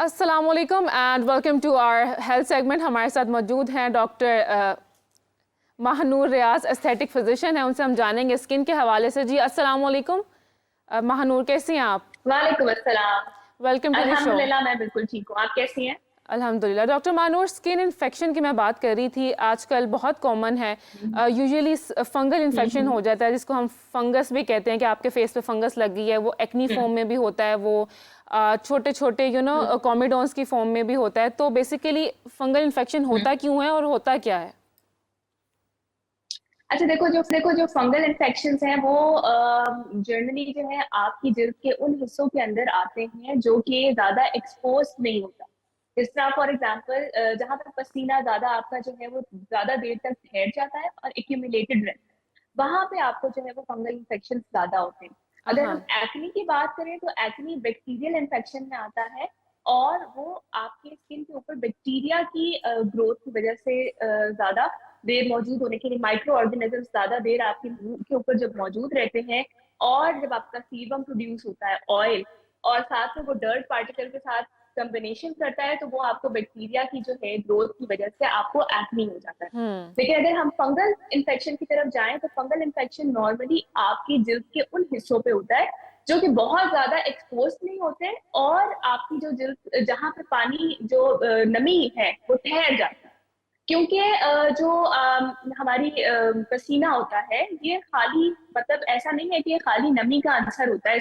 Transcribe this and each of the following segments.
अस्सलाम वालेकुम and welcome to our health segment. हमारे साथ मौजूद हैं doctor Mahnoor Riaz, aesthetic physician है। उनसे हम जानेंगे स्किन के हवाले से। जी अस्सलाम वालेकुम महानूर, कैसी हैं आप? वालेकुम अस्सलाम। Welcome to the show. अल्हम्दुलिल्लाह, मैं बिल्कुल ठीक हूँ। आप कैसी हैं? अल्हम्दुलिल्लाह। डॉक्टर महानूर, स्किन इन्फेक्शन की मैं बात कर रही थी। आजकल बहुत कॉमन है, यूजुअली फंगल इन्फेक्शन हम्म। हो जाता है जिसको हम फंगस भी कहते हैं कि आपके फेस पे फंगस लग गई है। वो एक्नी हम्म। फॉर्म में भी होता है, वो छोटे छोटे कॉमिडोन्स की फॉर्म में भी होता है। तो बेसिकली फंगल इन्फेक्शन हम्म। होता क्यों है और होता क्या है? अच्छा, देखो जो फंगल इन्फेक्शंस हैं वो जनरली जो है आपकी जिल्द के उन हिस्सों के अंदर आते हैं जो कि ज्यादा एक्सपोज नहीं होता। जिस तरह फॉर एग्जांपल जहां पर पसीना ज्यादा आपका जो है वो ज्यादा देर तक ठहर जाता है और एक्यूमुलेटेड रहता है, वहां पे आपको जो है वो फंगल इन्फेक्शन ज्यादा होते हैं। अगर हाँ। हम एक्नी की बात करें तो एक्नी बैक्टीरियल इन्फेक्शन में आता है, और वो आपके स्किन के ऊपर बैक्टीरिया की ग्रोथ की वजह से ज्यादा देर मौजूद होने के लिए, माइक्रो ऑर्गेनिज्म ज्यादा देर आपके मुंह के ऊपर जब मौजूद रहते हैं, और जब आपका सीबम प्रोड्यूस होता है ऑयल, और साथ में वो डर्ट पार्टिकल के साथ कॉम्बिनेशन करता है, तो वो आपको बैक्टीरिया की जो है ग्रोथ की वजह से आपको एक्नी हो जाता है। हम्म। लेकिन अगर हम फंगल इन्फेक्शन की तरफ जाएं तो फंगल इन्फेक्शन नॉर्मली आपकी जिल्द के उन हिस्सों पे होता है जो कि बहुत ज्यादा एक्सपोज नहीं होते, और आपकी जो जिल्द जहां पे पानी जो नमी है वो ठहर जाती है। क्योंकि जो हमारी पसीना होता है, ये खाली मतलब ऐसा नहीं है कि ये खाली नमी का आंसर होता है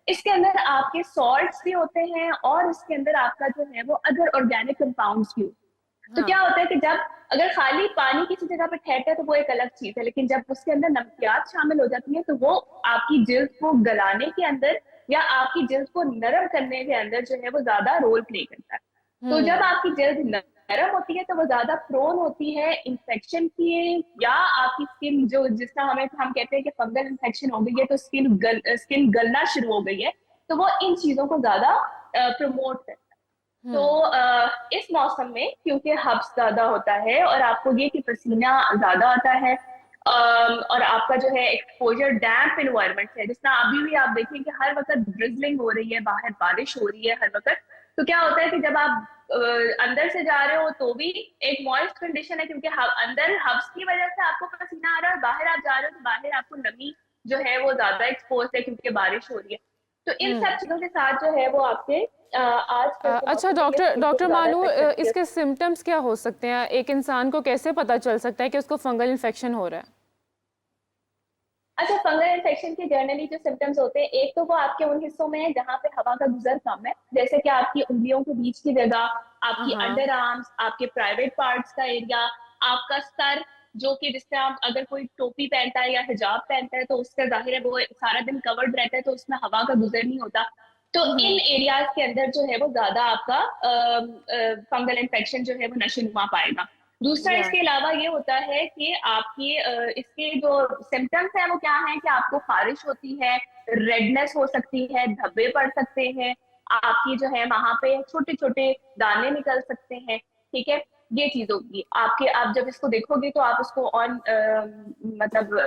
इसके अंदर आपके सॉल्ट्स भी होते हैं, और इसके अंदर आपका जो है वो अदर ऑर्गेनिक कंपाउंड्स भी होते हैं। तो हाँ। क्या होता है कि जब अगर खाली पानी किसी जगह पे ठहरता है तो वो एक अलग चीज है, लेकिन जब उसके अंदर नमकियात शामिल हो जाती है तो वो आपकी जिल्द को गलाने के अंदर या आपकी जिल्द को नरम करने के अंदर जो है वो ज्यादा रोल प्ले करता है। तो जब हम्म। आपकी जिल्द नरम होती है तो वो ज्यादा प्रोन होती है इन्फेक्शन की, या आपकी स्किन जो जिसका हम कहते हैं कि फंगल इन्फेक्शन हो गई है तो स्किन गलना शुरू हो गई है, तो वो इन चीजों को ज्यादा प्रमोट करता है। तो हम्म। इस मौसम में क्योंकि हब्स ज्यादा होता है और आपको ये कि पसीना ज्यादा आता है, और आपका जो है एक्सपोजर डैम्प इन्वायरमेंट है, जिस तरह अभी भी आप देखें कि हर वक्त ड्रिजलिंग हो रही है, बाहर बारिश हो रही है हर वक्त। तो क्या होता है कि जब आप अंदर से जा रहे हो तो भी एक मॉइस्ट कंडीशन है, क्योंकि अंदर हब्स की वजह से आपको पसीना आ रहा है, और बाहर आप जा रहे हो तो बाहर आपको नमी जो है वो ज्यादा एक्सपोज है क्योंकि बारिश हो रही है। तो इन हम्म। सब चीजों के साथ जो है वो आपके आजकल के अच्छा मौसम में ये डॉक्टर स्किन को डॉक्टर ज्यादा मानू, इफेक्ट करती है। इसके सिम्टम्स क्या हो सकते हैं? एक इंसान को कैसे पता चल सकता है कि उसको फंगल इन्फेक्शन हो रहा है? अच्छा, फंगल इन्फेक्शन के जनरली जो सिम्टम्स होते हैं, एक तो वो आपके उन हिस्सों में है जहाँ पे हवा का गुजर कम है, जैसे कि आपकी उंगलियों के बीच की जगह, आपकी हाँ। अंडर आर्म्स, आपके प्राइवेट पार्ट्स का एरिया, आपका सर, जो कि जिससे आप अगर कोई टोपी पहनता है या हिजाब पहनता है तो उसका जाहिर है वो सारा दिन कवर्ड रहता है, तो उसमें हवा का गुजर नहीं होता। तो इन हम्म। एरियाज के अंदर जो है वो ज्यादा आपका फंगल इन्फेक्शन जो है वो नशोनुमा पाएगा। दूसरा या। इसके अलावा ये होता है कि आपके इसके जो सिम्टम्स हैं वो क्या हैं कि आपको खारिश होती है, रेडनेस हो सकती है, धब्बे पड़ सकते हैं, आपकी जो है वहां पे छोटे छोटे दाने निकल सकते हैं। ठीक है, ये चीज होगी आपके। आप जब इसको देखोगे तो आप उसको ऑन मतलब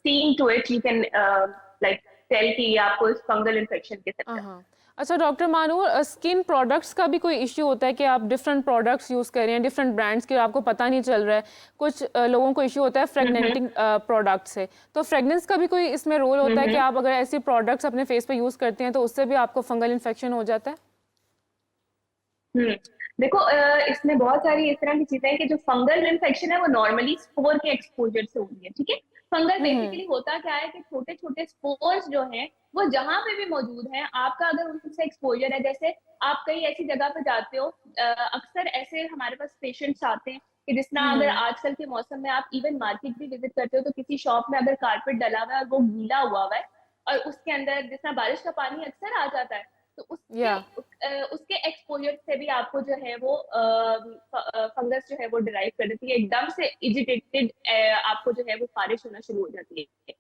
seeing to it you can like tell कि ये आपको फंगल इन्फेक्शन के सिम्टम्स। हाँ। अच्छा डॉक्टर मानू, स्किन प्रोडक्ट्स का भी कोई इश्यू होता है कि आप डिफरेंट प्रोडक्ट्स यूज़ कर रहे हैं, डिफरेंट ब्रांड्स के, आपको पता नहीं चल रहा है? कुछ लोगों को इश्यू होता है हम्म। फ्रेगनेंटिंग प्रोडक्ट से। तो फ्रेगनेंस का भी कोई इसमें रोल होता है कि हम्म। आप अगर ऐसी प्रोडक्ट्स अपने फेस पे यूज़ करते हैं तो उससे भी आपको फंगल इन्फेक्शन हो जाता है? हम्म। देखो इसमें बहुत सारी इस तरह की चीजें हैं कि जो फंगल इन्फेक्शन है वो नॉर्मली स्पोर के एक्सपोजर से होती है। ठीक है, फंगल हम्म। बेसिकली होता क्या है कि छोटे छोटे स्पोर्स जो हैं वो जहां पे भी मौजूद हैं, आपका अगर उनसे एक्सपोजर है, जैसे आप कहीं ऐसी जगह पे जाते हो, अक्सर ऐसे हमारे पास पेशेंट्स आते हैं कि जिस तरह अगर हम्म। आजकल के मौसम में आप इवन मार्केट भी विजिट करते हो तो किसी शॉप में अगर कारपेट डला हुआ है और वो गीला हुआ हुआ है, और उसके अंदर जिस तरह बारिश का पानी अक्सर आ जाता है, तो या। उसके एक्सपोजर से भी आपको जो है वो फंगस जो है वो डिराइव कर देती है, एकदम से इजिटेटेड आपको जो है वो खारिश होना शुरू हो जाती है।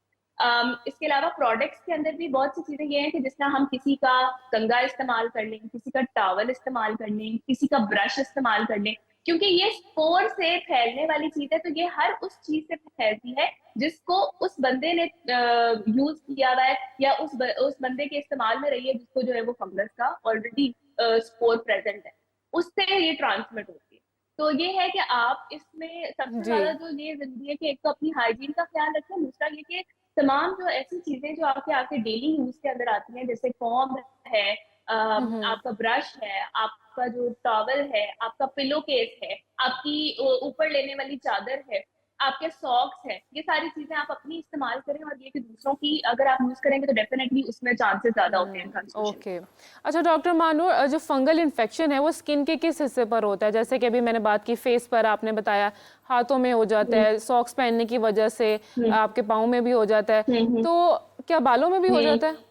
इसके अलावा प्रोडक्ट्स के अंदर भी बहुत सी चीजें ये हैं कि जिस तरह हम किसी का कंघा इस्तेमाल कर लें, किसी का टॉवल इस्तेमाल कर लें, किसी का ब्रश इस्तेमाल कर लें, क्योंकि ये स्पोर से फैलने वाली चीज है, तो ये हर उस चीज से फैलती है जिसको उस बंदे ने यूज किया हुआ है, या उस बंदे के इस्तेमाल में रही है जिसको जो है वो फंगस का ऑलरेडी स्पोर प्रेजेंट है, उससे ये ट्रांसमिट होती है। तो ये है कि आप इसमें सबसे जी। ज्यादा जो ये जरूरी है कि एक तो अपनी हाइजीन का ख्याल रखें, दूसरा ये कि तमाम जो ऐसी चीजें जो आपके आपके डेली यूज के अंदर आती हैं, जैसे कॉम्ब है, हम्म। आपका ब्रश है, आपका जो टॉवल है, आपका पिलो केस है, आपकी ऊपर लेने वाली चादर है, आपके सॉक्स है, ये सारी चीजें आप अपनी इस्तेमाल करें, और ये कि दूसरों की अगर आप यूज करेंगे तो डेफिनेटली उसमें चांसेस ज्यादा होते हैं ट्रांसमिशन। ओके। अच्छा डॉक्टर मानूर, जो फंगल इन्फेक्शन है वो स्किन के किस हिस्से पर होता है? जैसे कि अभी मैंने बात की फेस पर, आपने बताया हाथों में हो जाता है, सॉक्स पहनने की वजह से हम्म आपके पाँव में भी हो जाता है, हम्म तो क्या बालों में भी हो हम्म जाता है?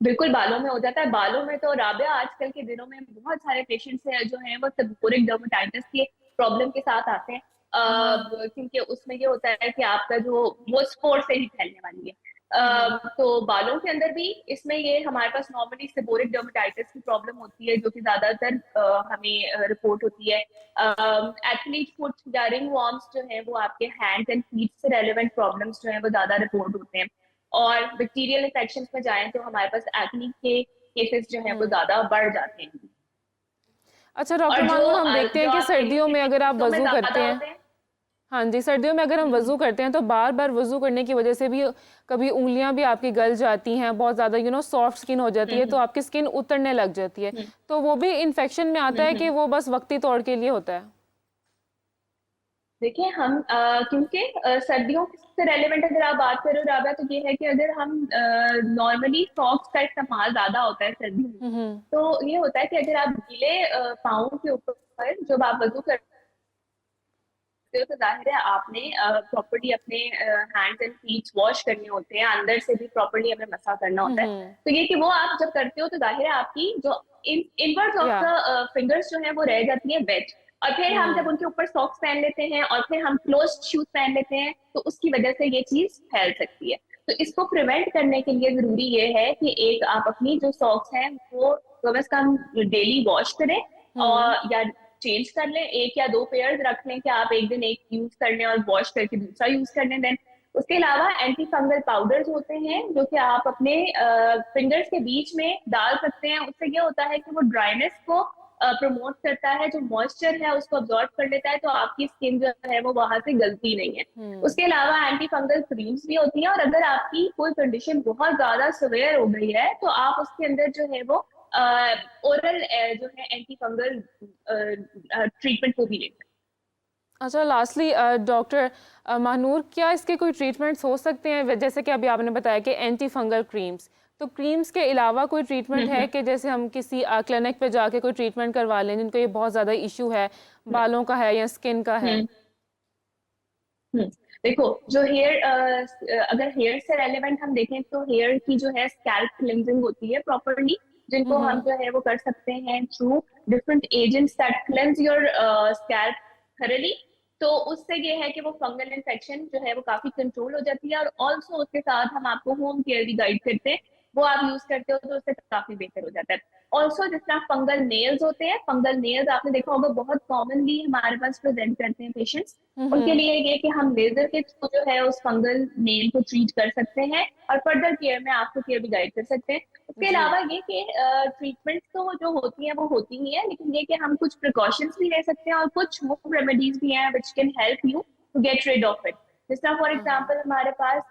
बिल्कुल बालों में हो जाता है। बालों में तो राबिया आजकल के दिनों में बहुत सारे पेशेंट्स हैं जो हैं वो सेबोरिक डर्मेटाइटिस के प्रॉब्लम के साथ आते हैं, हाँ। क्योंकि उसमें ये होता है कि आपका जो वो स्पोर से ही फैलने वाली है। हम्म तो बालों के अंदर भी इसमें ये हमारे पास नॉर्मली सेबोरिक डर्मेटाइटिस की प्रॉब्लम होती है, जो कि ज्यादातर हमें रिपोर्ट होती है। एथलीट फुट या रिंग वॉर्म्स जो है वो आपके हैंड्स एंड फीट से रेलेवेंट प्रॉब्लम्स जो है वो ज्यादा रिपोर्ट होते हैं। और बैक्टीरियल इन्फेक्शन में जाएं तो हमारे पास एक्ने के केसेस जो है वो हम्म। ज्यादा बढ़ जाते हैं। अच्छा डॉक्टर और मानूर, हम देखते हैं जो कि आपके सर्दियों में अगर आप हिस्सों में वजू ज्यादा करते हैं, होते हैं। हाँ जी, सर्दियों में अगर हम वज़ू हम्म करते हैं तो बार बार वज़ू करने की वजह से भी कभी उंगलियां भी आपकी गल जाती हैं, बहुत ज़्यादा सॉफ्ट स्किन हो जाती है, तो हम्म आपकी स्किन उतरने लग जाती है, हम्म तो वो भी इन्फेक्शन में आता है कि हम्म। वो बस वक्ती तौर के लिए होता है? देखिए हम क्योंकि सर्दियों से रेलेवेंट अगर आप बात करो राबा, तो ये है कि अगर हम नॉर्मली सॉक्स का इस्तेमाल ज्यादा होता है सर्दियों में, हम्म तो ये होता है कि अगर आप गीले पाँव के ऊपर जब आप वजू करते हो तो जाहिर है आपने प्रॉपर्ली अपने हैंड्स एंड फीट वॉश करने होते हैं, अंदर से भी प्रॉपर्ली हमें मसा करना होता है। तो ये कि वो आप जब करते हो तो जाहिर है आपकी जो इनवर्ड्स ऑफ या द फिंगर्स जो है वो रह जाती है वेट, और फिर हम जब हम्म उनके ऊपर सॉक्स पहन लेते हैं और फिर हम क्लोज्ड शूज पहन लेते हैं, तो उसकी वजह से ये चीज फैल सकती है। तो इसको प्रिवेंट करने के लिए जरूरी ये है कि एक आप अपनी जो सॉक्स हैं वो कम से कम डेली वॉश करें, हम्म और या चेंज कर लें, एक या दो पेयर रख लें कि आप एक दिन एक यूज कर लें और वॉश करके दूसरा यूज कर लें। देन उसके अलावा एंटी फंगल पाउडर्स होते हैं जो कि आप अपने फिंगर्स के बीच में डाल सकते हैं। उससे ये होता है कि वो ड्राइनेस को प्रमोट करता है, जो मॉइस्चर है उसको अब्जॉर्ब कर लेता है, तो आपकी स्किन जो है वो वहां से गलती नहीं है। हम्म। उसके अलावा एंटी फंगल क्रीम्स भी होती हैं, और अगर आपकी कोई कंडीशन बहुत ज्यादा सिवियर हो गई है तो आप उसके अंदर जो है वो ओरल जो है एंटी फंगल ट्रीटमेंट को भी लेते हैं। अच्छा लास्टली डॉक्टर महानूर, क्या इसके कोई ट्रीटमेंट्स हो सकते हैं? जैसे कि अभी आपने बताया कि एंटी फंगल क्रीम्स, तो क्रीम्स के अलावा कोई ट्रीटमेंट है हम्म कि जैसे हम किसी क्लिनिक पे जाके कोई ट्रीटमेंट करवा लें, जिनको ये बहुत ज़्यादा इशू है, हम्म बालों का है या स्किन का है? हम्म हम्म। देखो जो हेयर अगर हेयर से रेलेवेंट हम देखें तो हेयर की जो है स्कैल्प क्लिनजिंग होती है प्रॉपरली, जिनको हम हम्म जो है वो कर सकते हैं through different agents that cleanse your scalp thoroughly. तो उससे ये है कि वो फंगल इन्फेक्शन जो है वो काफी कंट्रोल हो जाती है, और ऑल्सो उसके साथ हम आपको होम केयर भी गाइड करते हैं, वो आप यूज करते हो तो उससे काफी बेहतर हो जाता है। ऑल्सो जिस तरह फंगल नेल्स होते हैं, फंगल नेल्स आपने देखा होगा बहुत कॉमनली हमारे पास प्रेजेंट करते हैं पेशेंट्स, उनके हम्म लिए ये कि हम लेजर के थ्रू जो है उस फंगल नेल को ट्रीट कर सकते हैं, और फर्दर केयर में आपको केयर भी गाइड कर सकते हैं। उसके जी। अलावा ये कि ट्रीटमेंट तो जो होती हैं वो होती ही है, लेकिन ये कि हम कुछ प्रिकॉशंस भी ले सकते हैं और कुछ होम रेमेडीज भी हैं which can help you to get rid of it. जिस तरह फॉर हाँ। एग्जाम्पल हमारे पास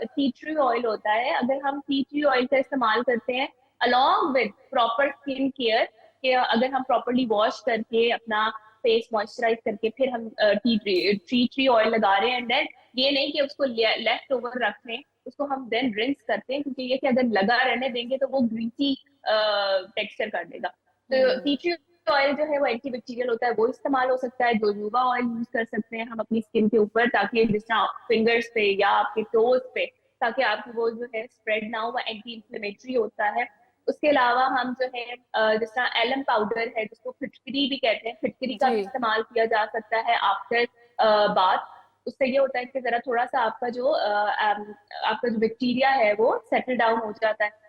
टी ट्री ऑयल होता है, अगर हम टी ट्री ऑयल का इस्तेमाल करते हैं along with proper skin care, कि अगर हम प्रॉपरली वॉश करके अपना फेस मॉइस्चराइज करके फिर हम टी ट्री ऑयल लगा रहे हैं, एंड देन ये नहीं कि उसको लेफ्ट ओवर रख रहे हैं, उसको हम देन रिंस करते हैं, क्योंकि ये कि अगर लगा रहने देंगे तो वो ग्रीसी टेक्सचर कर देगा। तो टी ट्री ऑयल जो है वो एंटी बैक्टीरियल होता है, वो इस्तेमाल हो सकता है। जोजोबा ऑयल यूज कर सकते हैं हम अपनी स्किन के ऊपर, ताकि जिस तरह फिंगर्स पे या आपके टोज पे, ताकि आपकी वो जो है स्प्रेड ना हो, वो एंटी इंफ्लेमेटरी होता है। उसके अलावा हम जो है जिस तरह एलम पाउडर है जिसको फिटकरी भी कहते हैं, फिटकरी का जी। भी इस्तेमाल किया जा सकता है आफ्टर बाथ। उससे ये होता है कि जरा थोड़ा सा आपका जो बैक्टीरिया है वो सेटल डाउन हो जाता है।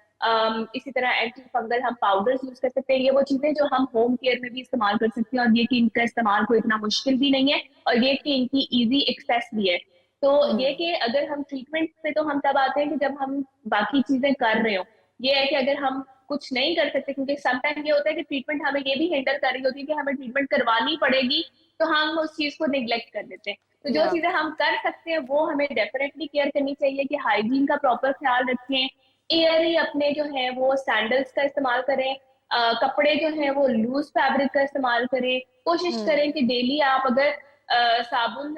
इसी तरह एंटी फंगल हम पाउडर्स यूज कर सकते हैं। ये वो चीजें जो हम होम केयर में भी इस्तेमाल कर सकते हैं, और ये कि इनका इस्तेमाल कोई इतना मुश्किल भी नहीं है, और ये कि इनकी इजी एक्सेस भी है। तो ये कि अगर हम ट्रीटमेंट पे तो हम तब आते हैं कि जब हम बाकी चीजें कर रहे हो। ये है कि अगर हम कुछ नहीं कर सकते, क्योंकि समटाइम ये होता है कि ट्रीटमेंट हमें ये भी हैंडल कर रही होती है कि हमें ट्रीटमेंट करवानी पड़ेगी, तो हम उस चीज को निग्लेक्ट कर देते हैं। तो जो या चीजें हम कर सकते हैं वो हमें डेफिनेटली केयर करनी चाहिए कि हाइजीन का प्रॉपर ख्याल रखें, एयर ही अपने जो है वो सैंडल्स का इस्तेमाल करें, कपड़े जो है वो लूज फैब्रिक का इस्तेमाल करें, कोशिश करें कि डेली आप अगर साबुन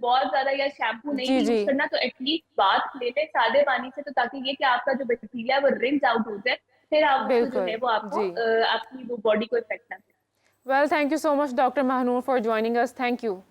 बहुत ज्यादा या शैम्पू नहीं जी भी जी यूज करना, तो एटलीस्ट बाथ ले लें सादे पानी से, तो ताकि ये कि आपका जो बैक्टीरिया है वो रिंस आउट हो जाए, फिर आपको जो बिल्कुल है वो आपको जी। आपकी वो बॉडी को इफेक्ट ना करे। Well thank you so much doctor Mahnoor for joining us, thank you.